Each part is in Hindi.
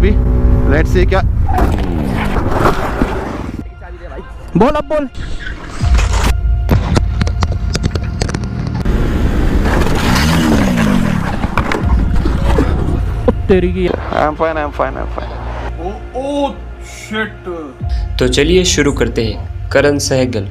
अभी। लेट्स सी क्या। बोल अब बोल। तेरी की I'm fine. Oh shit. तो चलिए शुरू करते हैं। करण सहगल।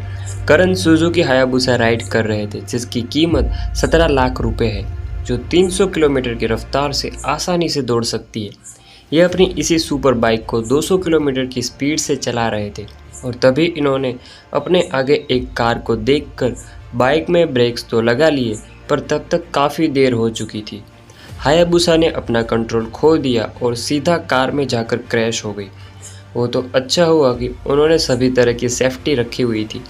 करण सुजुकी हायाबुसा राइड कर रहे थे जिसकी कीमत 17 लाख रुपए है, जो 300 किलोमीटर की रफ्तार से आसानी से दौड़ सकती है। ये अपनी इसी सुपर बाइक को 200 किलोमीटर की स्पीड से चला रहे थे और तभी इन्होंने अपने आगे एक कार को देखकर बाइक में ब्रेक्स तो लगा लिए, पर तब तक काफ़ी देर हो चुकी थी। हायाबुसा ने अपना कंट्रोल खो दिया और सीधा कार में जाकर क्रैश हो गई। वो तो अच्छा हुआ कि उन्होंने सभी तरह की सेफ्टी रखी हुई थी,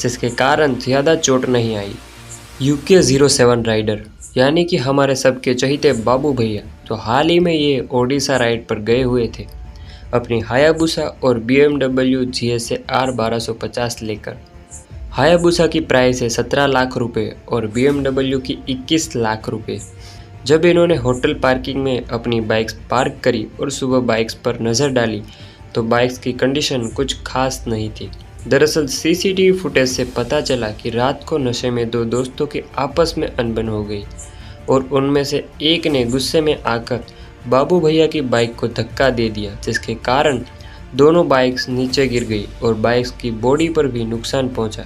जिसके कारण ज़्यादा चोट नहीं आई। UK 07 राइडर यानी कि हमारे सबके चहीते बाबू भैया तो हाल ही में ये ओडिशा राइड पर गए हुए थे अपनी हायाबुसा और BMW GSA R 1250 लेकर। हायाबुसा की प्राइस है 17 लाख रुपए और BMW की 21 लाख रुपए। जब इन्होंने होटल पार्किंग में अपनी बाइक्स पार्क करी और सुबह बाइक्स पर नज़र डाली तो बाइक्स की कंडीशन कुछ खास नहीं थी। दरअसल CCTV फुटेज से पता चला कि रात को नशे में दो दोस्तों की आपस में अनबन हो गई और उनमें से एक ने गुस्से में आकर बाबू भैया की बाइक को धक्का दे दिया, जिसके कारण दोनों बाइक्स नीचे गिर गई और बाइक्स की बॉडी पर भी नुकसान पहुंचा।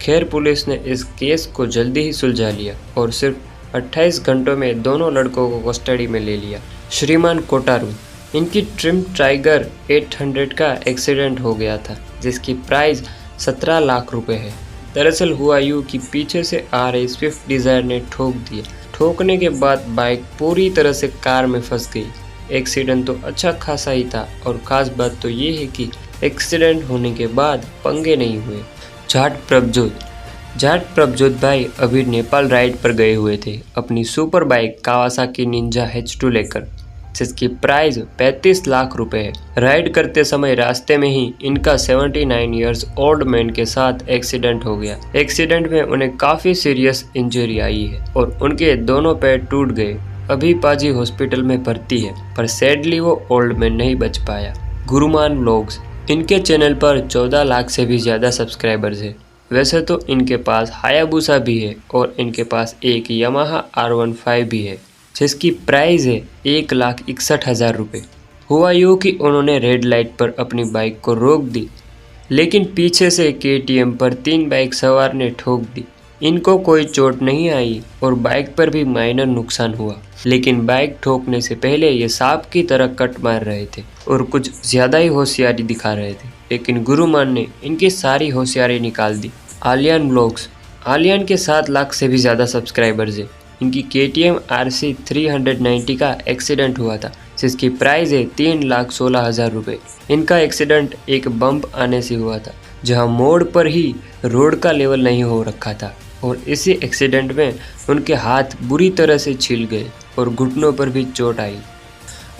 खैर पुलिस ने इस केस को जल्दी ही सुलझा लिया और सिर्फ 28 घंटों में दोनों लड़कों को कस्टडी में ले लिया। श्रीमान कोटारू, इनकी ट्रिम टाइगर 800 का एक्सीडेंट हो गया था जिसकी प्राइस 17 लाख रुपए है। दरअसल हुआ यूँ कि पीछे से आ रही स्विफ्ट डिज़ायर ने ठोक दिया। ठोकने के बाद बाइक पूरी तरह से कार में फंस गई। एक्सीडेंट तो अच्छा खासा ही था और ख़ास बात तो ये है कि एक्सीडेंट होने के बाद पंगे नहीं हुए। जाट प्रभजोत भाई अभी नेपाल राइड पर गए हुए थे अपनी super bike Kawasaki Ninja H2 लेकर, जिसकी प्राइस 35 लाख रुपए है। राइड करते समय रास्ते में ही इनका 79 इयर्स ओल्ड मैन के साथ एक्सीडेंट हो गया। एक्सीडेंट में उन्हें काफ़ी सीरियस इंजरी आई है और उनके दोनों पैर टूट गए। अभी पाजी हॉस्पिटल में भर्ती है, पर सैडली वो ओल्ड मैन नहीं बच पाया। गुरुमान व्लॉग्स, इनके चैनल पर 14 लाख से भी ज़्यादा सब्सक्राइबर्स है। वैसे तो इनके पास हायाबुसा भी है और इनके पास एक यामाहा R15 भी है जिसकी प्राइस है 1,61,000 रुपये। हुआ यूँ कि उन्होंने रेड लाइट पर अपनी बाइक को रोक दी, लेकिन पीछे से KTM पर 3 बाइक सवार ने ठोक दी। इनको कोई चोट नहीं आई और बाइक पर भी माइनर नुकसान हुआ, लेकिन बाइक ठोकने से पहले ये सांप की तरह कट मार रहे थे और कुछ ज़्यादा ही होशियारी दिखा रहे थे, लेकिन गुरुमान ने इनकी सारी होशियारी निकाल दी। आलियान व्लॉग्स, आलियान के 7 लाख से भी ज़्यादा सब्सक्राइबर्स है। इनकी KTM RC 390 का एक्सीडेंट हुआ था जिसकी प्राइस है 3,16,000 रुपये। इनका एक्सीडेंट एक बम्प आने से हुआ था जहां मोड़ पर ही रोड का लेवल नहीं हो रखा था और इसी एक्सीडेंट में उनके हाथ बुरी तरह से छिल गए और घुटनों पर भी चोट आई।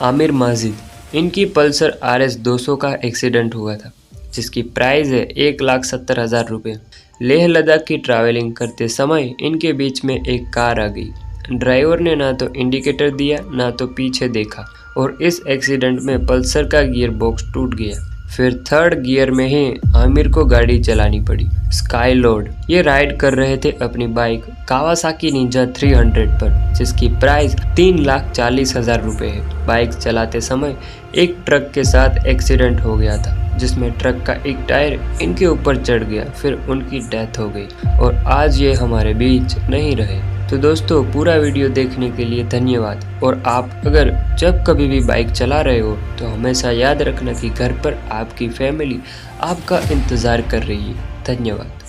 आमिर माजिद, इनकी पल्सर RS 200 का एक्सीडेंट हुआ था जिसकी प्राइस है 1,70,000 रुपये। लेह लद्दाख की ट्रैवलिंग करते समय इनके बीच में एक कार आ गई। ड्राइवर ने ना तो इंडिकेटर दिया ना तो पीछे देखा और इस एक्सीडेंट में पल्सर का गियर बॉक्स टूट गया। फिर थर्ड गियर में ही आमिर को गाड़ी चलानी पड़ी। स्काई लॉर्ड, ये राइड कर रहे थे अपनी बाइक कावासाकी निंजा 300 पर जिसकी प्राइस 3,40,000 रुपये है। बाइक चलाते समय एक ट्रक के साथ एक्सीडेंट हो गया था जिसमें ट्रक का एक टायर इनके ऊपर चढ़ गया, फिर उनकी डेथ हो गई और आज ये हमारे बीच नहीं रहे। तो दोस्तों पूरा वीडियो देखने के लिए धन्यवाद। और आप अगर जब कभी भी बाइक चला रहे हो तो हमेशा याद रखना कि घर पर आपकी फैमिली आपका इंतज़ार कर रही है। धन्यवाद।